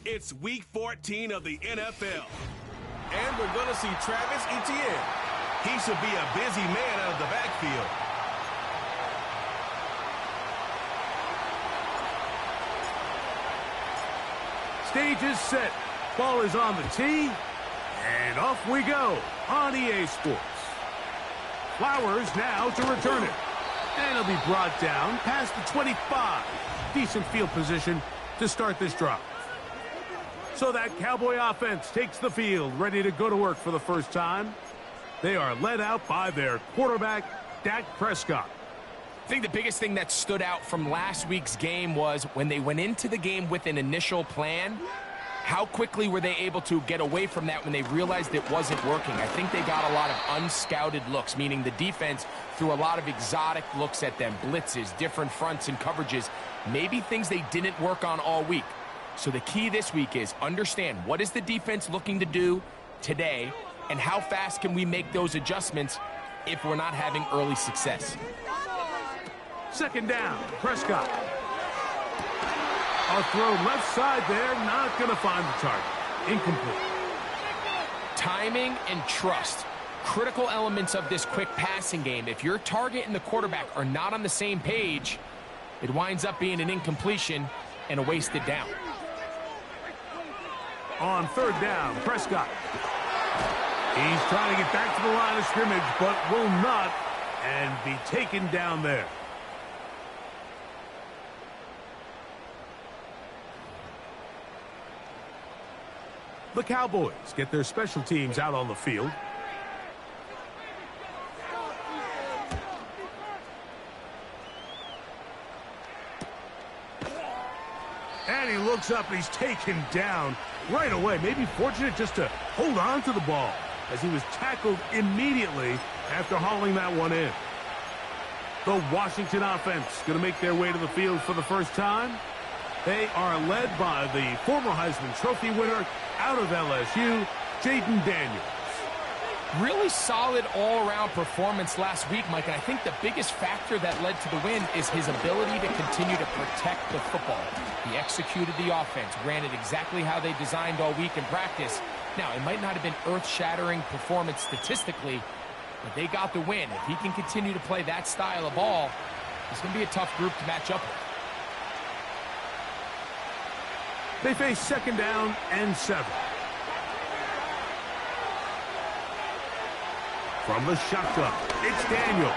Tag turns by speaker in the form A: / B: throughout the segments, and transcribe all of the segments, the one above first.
A: It's week 14 of the NFL. And we're going to see Travis Etienne. He should be a busy man out of the backfield.
B: Stage is set. Ball is on the tee. And off we go on EA Sports. Flowers now to return it. And it'll be brought down past the 25. Decent field position to start this drive. So that Cowboy offense takes the field, ready to go to work for the first time. They are led out by their quarterback, Dak Prescott.
C: I think the biggest thing that stood out from last week's game was when they went into the game with an initial plan, how quickly were they able to get away from that when they realized it wasn't working? I think they got a lot of unscouted looks, meaning the defense threw a lot of exotic looks at them, blitzes, different fronts and coverages, maybe things they didn't work on all week. So the key this week is understand what is the defense looking to do today and how fast can we make those adjustments if we're not having early success.
B: Second down, Prescott. A throw left side there, not going to find the target. Incomplete.
C: Timing and trust, critical elements of this quick passing game. If your target and the quarterback are not on the same page, it winds up being an incompletion and a wasted down.
B: On third down, Prescott. He's trying to get back to the line of scrimmage, but will not, and be taken down there. The Cowboys get their special teams out on the field. And he looks up and he's taken down right away. Maybe fortunate just to hold on to the ball as he was tackled immediately after hauling that one in. The Washington offense going to make their way to the field for the first time. They are led by the former Heisman Trophy winner out of LSU, Jaden Daniels.
C: Really solid all-around performance last week, Mike, and I think the biggest factor that led to the win is his ability to continue to protect the football. He executed the offense, ran it exactly how they designed all week in practice. Now, it might not have been earth-shattering performance statistically, but they got the win. If he can continue to play that style of ball, it's going to be a tough group to match up with.
B: They face second down and 7. From the shotgun, it's Daniels.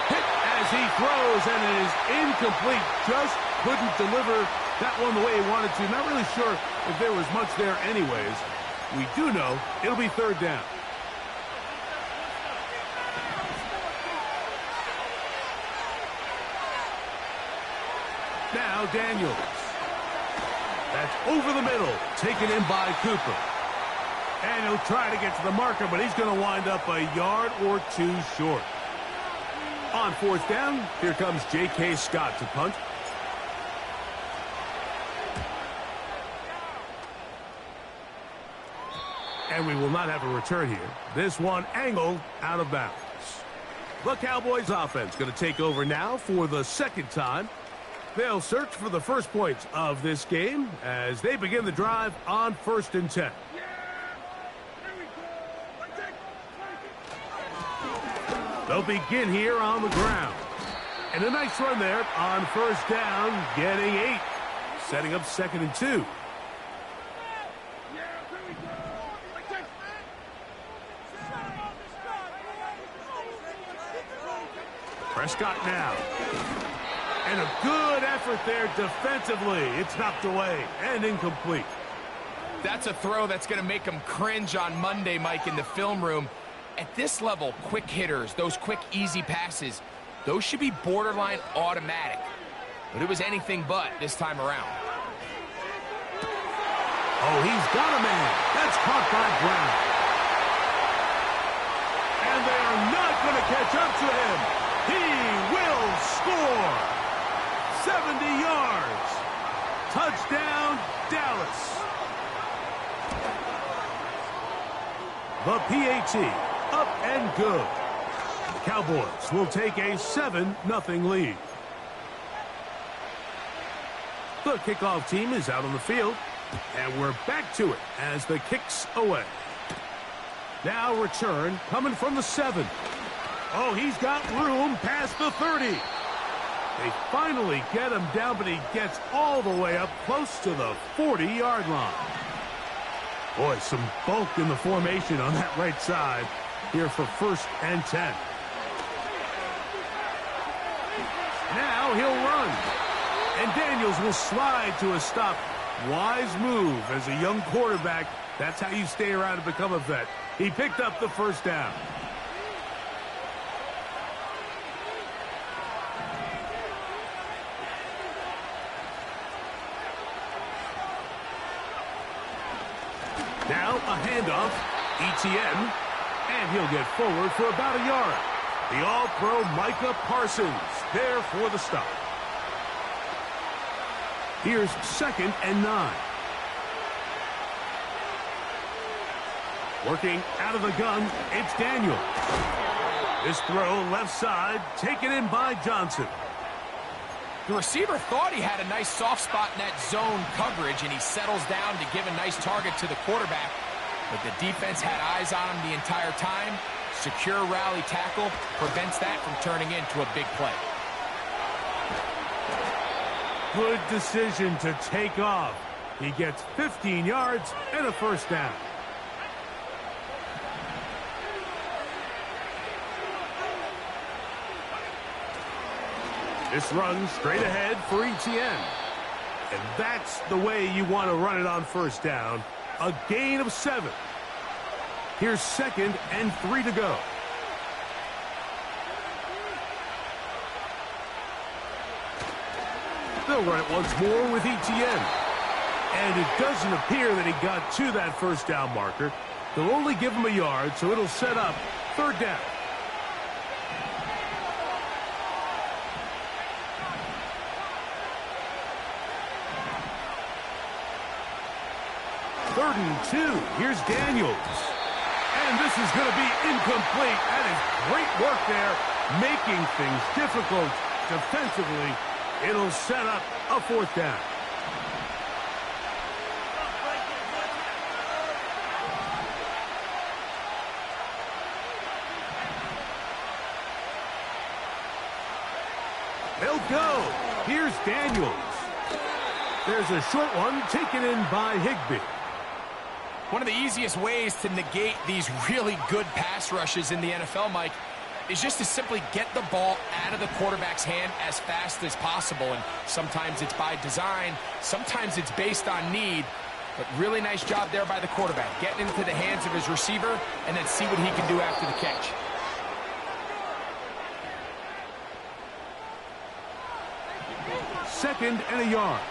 B: Hit as he throws, and it is incomplete. Just couldn't deliver that one the way he wanted to. Not really sure if there was much there anyways. We do know it'll be third down. Now Daniels. That's over the middle, taken in by Cooper. And he'll try to get to the marker, but he's going to wind up a yard or two short. On fourth down, here comes J.K. Scott to punt. And we will not have a return here. This one angled out of bounds. The Cowboys offense going to take over now for the second time. They'll search for the first points of this game as they begin the drive on 1st and 10. They'll begin here on the ground. And a nice run there on first down, getting 8. Setting up 2nd and 2. Prescott now. And a good effort there defensively. It's knocked away and incomplete.
C: That's a throw that's going to make them cringe on Monday, Mike, in the film room. At this level, quick hitters, those quick, easy passes, those should be borderline automatic. But it was anything but this time around.
B: Oh, he's got a man. That's caught by Brown. And they are not going to catch up to him. He will score. 70 yards. Touchdown, Dallas. The PAT up and good. The Cowboys will take a 7-0 lead. The kickoff team is out on the field. And we're back to it as the kick's away. Now return coming from the 7. Oh, he's got room past the 30. They finally get him down, but he gets all the way up close to the 40-yard line. Boy, some bulk in the formation on that right side here for 1st and 10. Now he'll run. And Daniels will slide to a stop. Wise move as a young quarterback. That's how you stay around and become a vet. He picked up the 1st down. Now a handoff, ETN, and he'll get forward for about a yard. The All-Pro Micah Parsons there for the stop. Here's 2nd and 9. Working out of the gun, it's Daniel. This throw left side, taken in by Johnson.
C: The receiver thought he had a nice soft spot in that zone coverage, and he settles down to give a nice target to the quarterback. But the defense had eyes on him the entire time. Secure rally tackle prevents that from turning into a big play.
B: Good decision to take off. He gets 15 yards and a 1st down. This runs straight ahead for ETN. And that's the way you want to run it on 1st down. A gain of 7. Here's 2nd and 3 to go. They'll run it once more with ETN. And it doesn't appear that he got to that 1st down marker. They'll only give him a yard, so it'll set up 3rd down. Third and 2. Here's Daniels. And this is going to be incomplete. That is great work there, making things difficult defensively. It'll set up a 4th down. They'll go. Here's Daniels. There's a short one taken in by Higbee.
C: One of the easiest ways to negate these really good pass rushes in the NFL, Mike, is just to simply get the ball out of the quarterback's hand as fast as possible. And sometimes it's by design, sometimes it's based on need. But really nice job there by the quarterback, getting into the hands of his receiver and then see what he can do after the catch.
B: Second and a yard.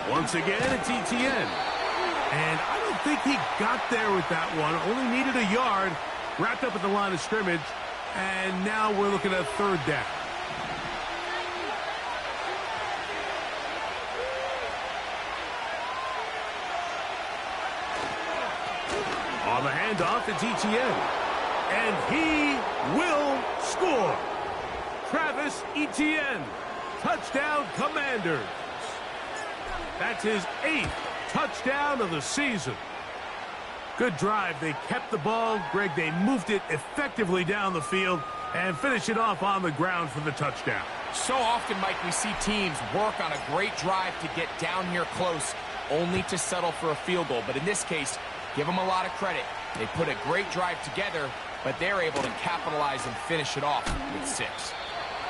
B: Once again, it's ETN. And I don't think he got there with that one. Only needed a yard. Wrapped up at the line of scrimmage. And now we're looking at 3rd down. On the handoff, it's ETN. And he will score. Travis Etienne. Touchdown, Commanders. That's his 8th touchdown of the season. Good drive. They kept the ball. Greg, they moved it effectively down the field and finish it off on the ground for the touchdown.
C: So often, Mike, we see teams work on a great drive to get down here close, only to settle for a field goal. But in this case, give them a lot of credit. They put a great drive together, but they're able to capitalize and finish it off with 6.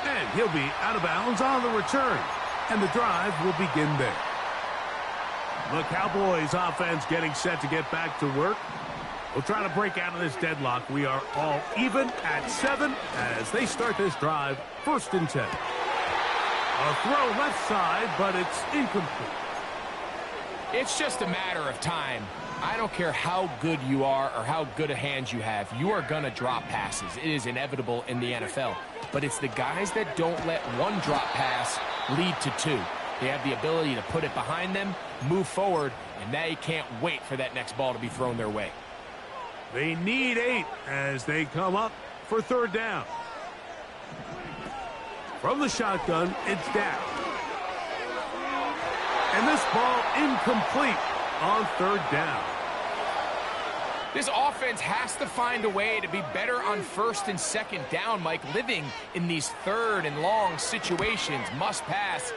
B: And he'll be out of bounds on the return. And the drive will begin there. The Cowboys offense getting set to get back to work. We'll try to break out of this deadlock. We are all even at 7 as they start this drive, 1st and 10. A throw left side, but it's incomplete.
C: It's just a matter of time. I don't care how good you are or how good a hand you have. You are going to drop passes. It is inevitable in the NFL. But it's the guys that don't let one drop pass lead to 2. They have the ability to put it behind them, move forward, and they can't wait for that next ball to be thrown their way.
B: They need 8 as they come up for 3rd down. From the shotgun, it's down. And this ball incomplete on third down.
C: This offense has to find a way to be better on first and second down, Mike. Living in these third and long situations, must pass,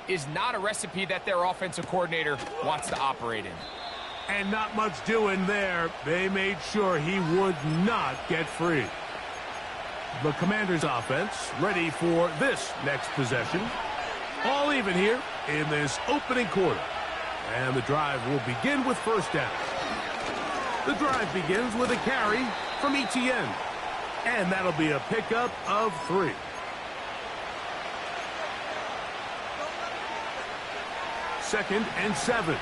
C: is not a recipe that their offensive coordinator wants to operate in.
B: And not much doing there. They made sure he would not get free. The Commanders offense ready for this next possession. All even here in this opening quarter. And the drive will begin with first down. The drive begins with a carry from Etienne. And that'll be a pickup of 3. Second and 7.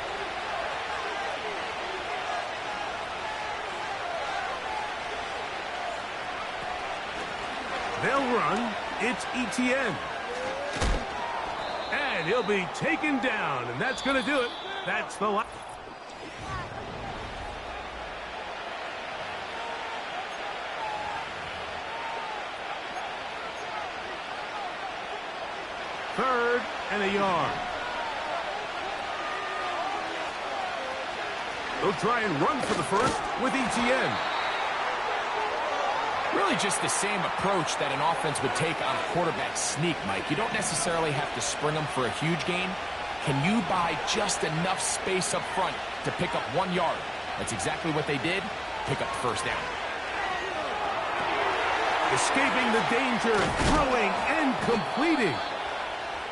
B: They'll run. It's Etienne. And he'll be taken down. And that's going to do it. That's the last. Third and a yard. They'll try and run for the first with Etienne.
C: Really just the same approach that an offense would take on a quarterback sneak, Mike. You don't necessarily have to spring them for a huge gain. Can you buy just enough space up front to pick up 1 yard? That's exactly what they did. Pick up the first down.
B: Escaping the danger, throwing and completing.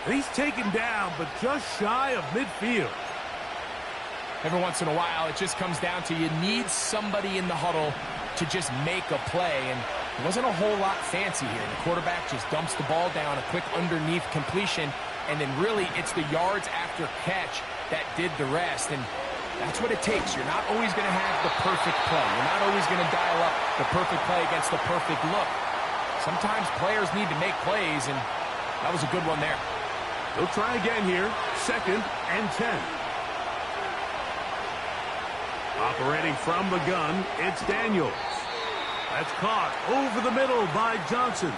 B: And he's taken down, but just shy of midfield.
C: Every once in a while, it just comes down to you need somebody in the huddle to just make a play, and it wasn't a whole lot fancy here. The quarterback just dumps the ball down, a quick underneath completion, and then really it's the yards after catch that did the rest, and that's what it takes. You're not always going to have the perfect play. You're not always going to dial up the perfect play against the perfect look. Sometimes players need to make plays, and that was a good one there.
B: They'll try again here. Second and 10. Operating from the gun, it's Daniels. That's caught over the middle by Johnson.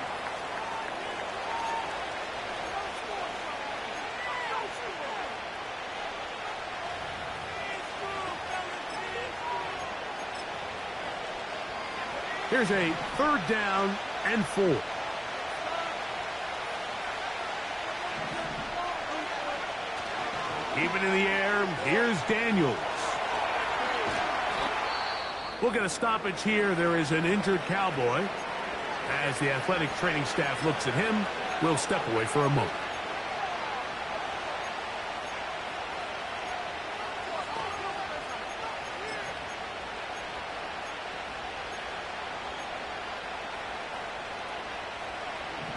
B: Here's a third down and 4. Keep it in the air. Here's Daniels. We'll get a stoppage here. There is an injured Cowboy. As the athletic training staff looks at him, we'll step away for a moment.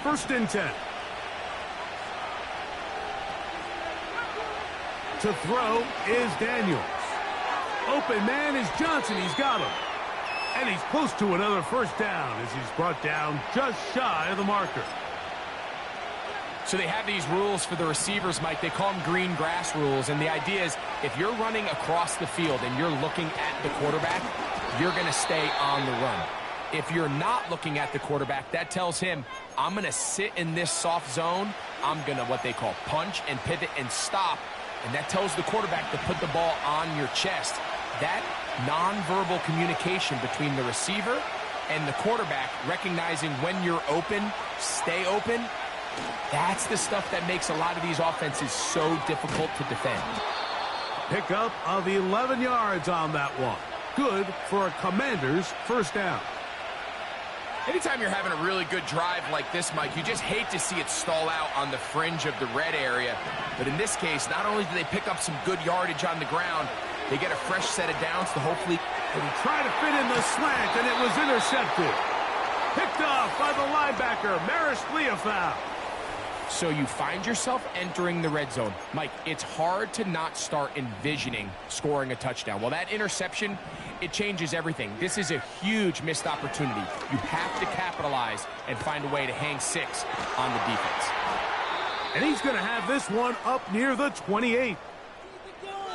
B: First and 10. To throw is Daniels. Open man is Johnson. He's got him. And he's close to another first down as he's brought down just shy of the marker.
C: So they have these rules for the receivers, Mike. They call them green grass rules. And the idea is if you're running across the field and you're looking at the quarterback, you're going to stay on the run. If you're not looking at the quarterback, that tells him, I'm going to sit in this soft zone. I'm going to what they call punch and pivot and stop. And that tells the quarterback to put the ball on your chest. That nonverbal communication between the receiver and the quarterback, recognizing when you're open, stay open, that's the stuff that makes a lot of these offenses so difficult to defend.
B: Pickup of 11 yards on that one. Good for a Commanders first down.
C: Anytime you're having a really good drive like this, Mike, you just hate to see it stall out on the fringe of the red area. But in this case, not only do they pick up some good yardage on the ground, they get a fresh set of downs to hopefully...
B: And he tried to fit in the slant, and it was intercepted. Picked off by the linebacker, Maris Leofau.
C: So you find yourself entering the red zone. Mike, it's hard to not start envisioning scoring a touchdown. Well, that interception, it changes everything. This is a huge missed opportunity. You have to capitalize and find a way to hang 6 on the defense.
B: And he's going to have this one up near the 28.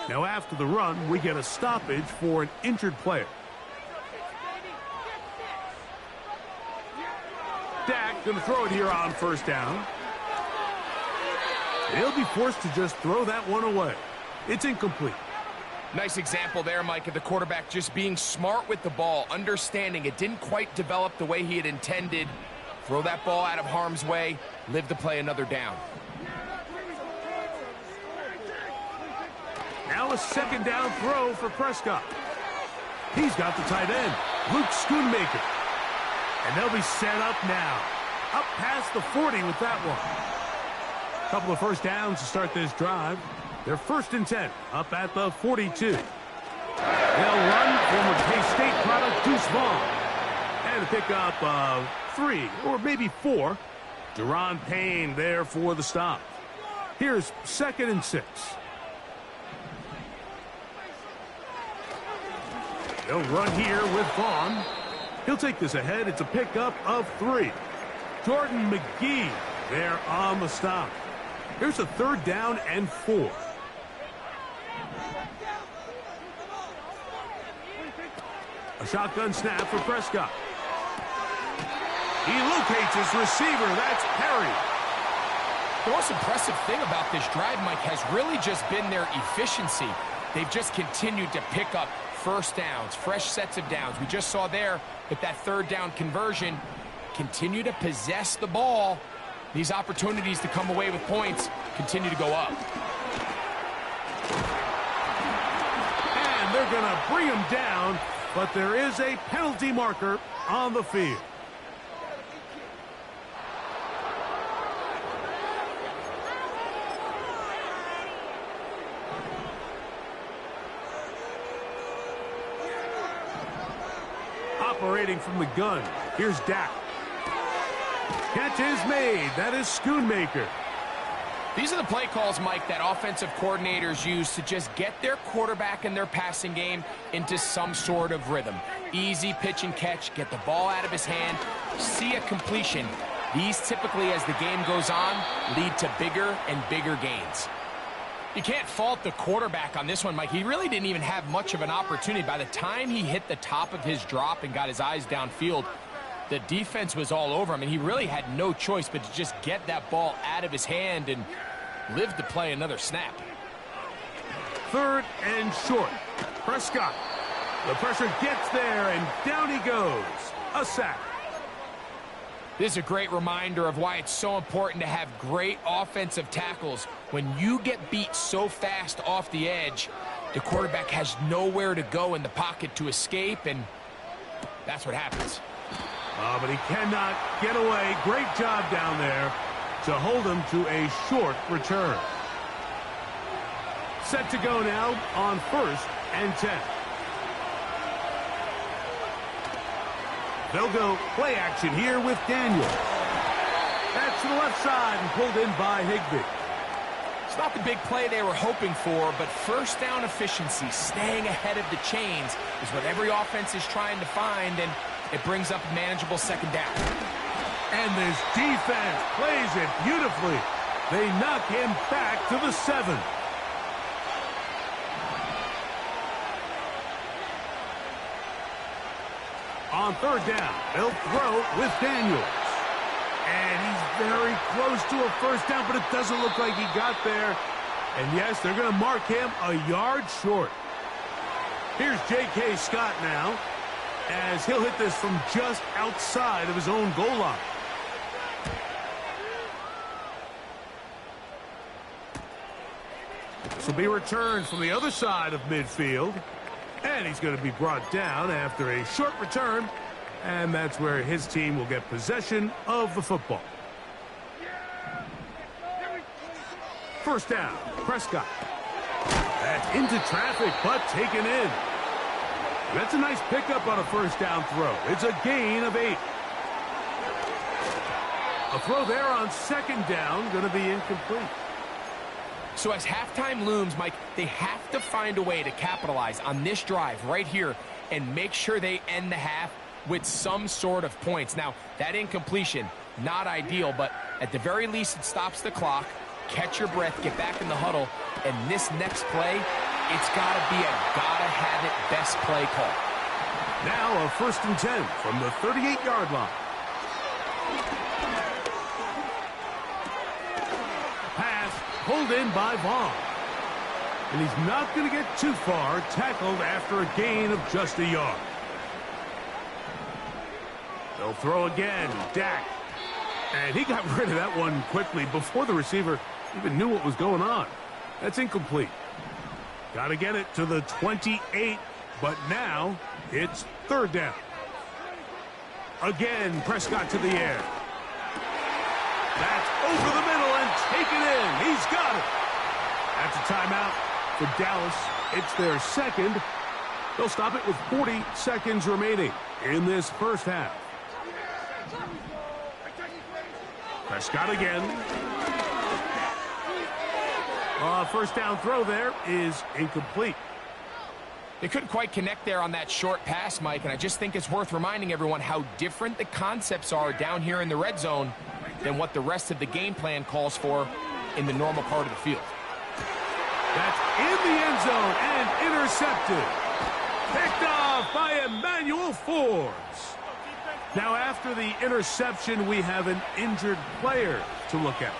B: Now after the run, we get a stoppage for an injured player. Dak going to throw it here on first down. He'll be forced to just throw that one away. It's incomplete.
C: Nice example there, Mike, of the quarterback just being smart with the ball, understanding it didn't quite develop the way he had intended. Throw that ball out of harm's way, live to play another down.
B: Now a second down throw for Prescott. He's got the tight end, Luke Schoonmaker. And they'll be set up now. Up past the 40 with that one. Couple of first downs to start this drive. They're 1st and 10, up at the 42. They'll run former K-State product Deuce Vaughn. And a pickup of 3 or maybe 4. Deron Payne there for the stop. Here's 2nd and 6. They'll run here with Vaughn. He'll take this ahead. It's a pickup of 3. Jordan McGee there on the stop. Here's a 3rd down and 4. A shotgun snap for Prescott. He locates his receiver. That's Perry.
C: The most impressive thing about this drive, Mike, has really just been their efficiency. They've just continued to pick up first downs, fresh sets of downs. We just saw there with that 3rd down conversion, continue to possess the ball. These opportunities to come away with points continue to go up.
B: And they're going to bring him down, but there is a penalty marker on the field. Operating from the gun, here's Dak. Catch is made. That is Schoonmaker.
C: These are the play calls, Mike, that offensive coordinators use to just get their quarterback and their passing game into some sort of rhythm. Easy pitch and catch, get the ball out of his hand, see a completion. These typically, as the game goes on, lead to bigger and bigger gains. You can't fault the quarterback on this one, Mike. He really didn't even have much of an opportunity. By the time he hit the top of his drop and got his eyes downfield, the defense was all over him, and he really had no choice but to just get that ball out of his hand and live to play another snap.
B: 3rd and short. Prescott. The pressure gets there, and down he goes. A sack.
C: This is a great reminder of why it's so important to have great offensive tackles. When you get beat so fast off the edge, the quarterback has nowhere to go in the pocket to escape, and that's what happens.
B: But he cannot get away. Great job down there to hold him to a short return. Set to go now on 1st and 10. They'll go play action here with Daniel. That's to the left side and pulled in by Higbee.
C: It's not the big play they were hoping for, but first down efficiency, staying ahead of the chains, is what every offense is trying to find, and it brings up a manageable 2nd down.
B: And this defense plays it beautifully. They knock him back to the 7. On 3rd down, they'll throw with Daniels. And he's very close to a first down, but it doesn't look like he got there. And yes, they're going to mark him a yard short. Here's J.K. Scott now, as he'll hit this from just outside of his own goal line. This will be returned from the other side of midfield. And he's going to be brought down after a short return. And that's where his team will get possession of the football. First down, Prescott. That's into traffic, but taken in. That's a nice pickup on a first down throw. It's a gain of 8. A throw there on 2nd down, going to be incomplete.
C: So as halftime looms, Mike, they have to find a way to capitalize on this drive right here and make sure they end the half with some sort of points. Now, that incompletion, not ideal, but at the very least it stops the clock. Catch your breath, get back in the huddle, and this next play, it's got to be a gotta-have-it best play call.
B: Now a 1st and 10 from the 38-yard line. pulled in by Vaughn. And he's not going to get too far, tackled after a gain of just a yard. They'll throw again, Dak. And he got rid of that one quickly before the receiver even knew what was going on. That's incomplete. Got to get it to the 28, but now it's third down. Again, Prescott to the air. That's over the middle and taken in. He's got it. That's a timeout for Dallas. It's their second. They'll stop it with 40 seconds remaining in this first half. Prescott again. First down throw there is incomplete.
C: They couldn't quite connect there on that short pass, Mike, and I just think it's worth reminding everyone how different the concepts are down here in the red zone than what the rest of the game plan calls for in the normal part of the field.
B: That's in the end zone and intercepted. Picked off by Emmanuel Forbes. Now, after the interception, we have an injured player to look at.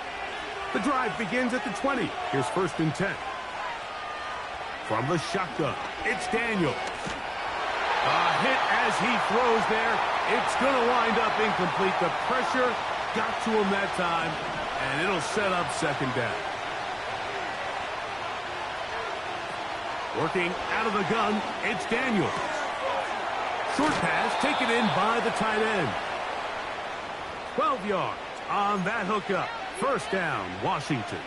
B: The drive begins at the 20. Here's 1st and 10. From the shotgun, it's Daniels. A hit as he throws there. It's going to wind up incomplete. The pressure got to him that time, and it'll set up second down. Working out of the gun, it's Daniels. Short pass taken in by the tight end. 12 yards on that hookup. First down, Washington.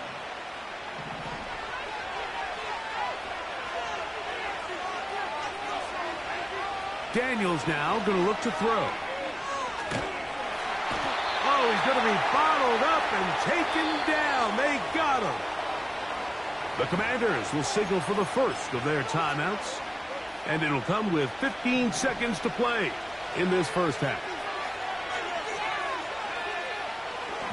B: Daniels now going to look to throw. Oh, he's going to be bottled up and taken down. They got him. The Commanders will signal for the first of their timeouts. And it'll come with 15 seconds to play in this first half.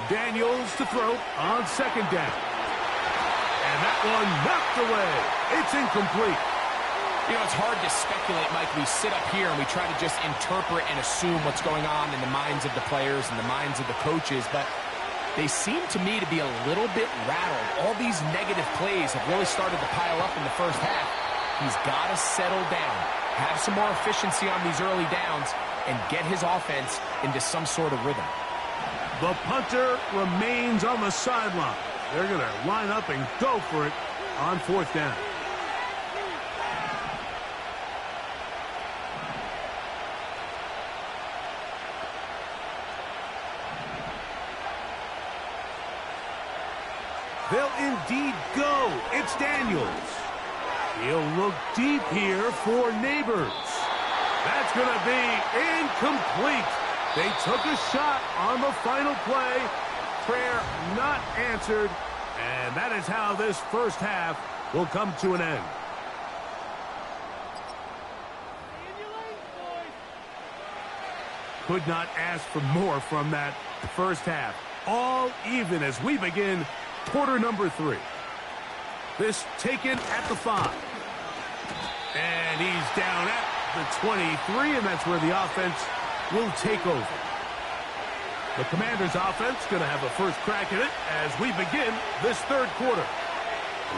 B: Daniels to throw on second down. And that one knocked away. It's incomplete.
C: You know, it's hard to speculate, Mike. We sit up here and we try to just interpret and assume what's going on in the minds of the players and the minds of the coaches, but they seem to me to be a little bit rattled. All these negative plays have really started to pile up in the first half. He's got to settle down, have some more efficiency on these early downs, and get his offense into some sort of rhythm.
B: The punter remains on the sideline. They're going to line up and go for it on 4th down. They'll indeed go. It's Daniels. He'll look deep here for Neighbors. That's going to be incomplete. They took a shot on the final play. Prayer not answered. And that is how this first half will come to an end. Could not ask for more from that first half. All even as we begin quarter number 3. This taken at the 5. And he's down at the 23, and that's where the offense will take over. The Commanders' offense going to have a first crack at it as we begin this third quarter.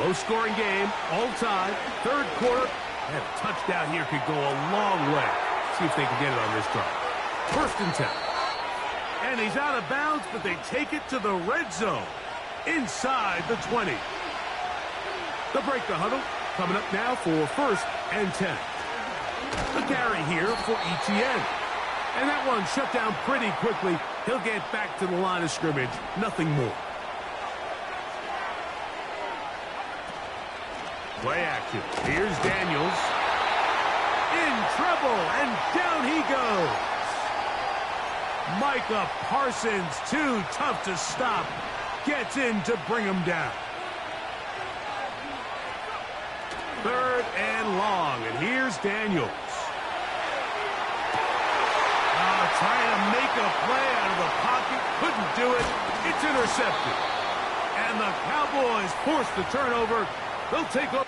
B: Low-scoring game, all time, third quarter, and a touchdown here could go a long way. See if they can get it on this drive. 1st and 10. And he's out of bounds, but they take it to the red zone inside the 20. They'll break the huddle. Coming up now for 1st and 10. The carry here for ETN. And that one shut down pretty quickly. He'll get back to the line of scrimmage. Nothing more. Play action. Here's Daniels. In trouble, and down he goes. Micah Parsons, too tough to stop. Gets in to bring him down. 3rd and long, and here's Daniels. Trying to make a play out of the pocket. Couldn't do it. It's intercepted. And the Cowboys force the turnover. They'll take over.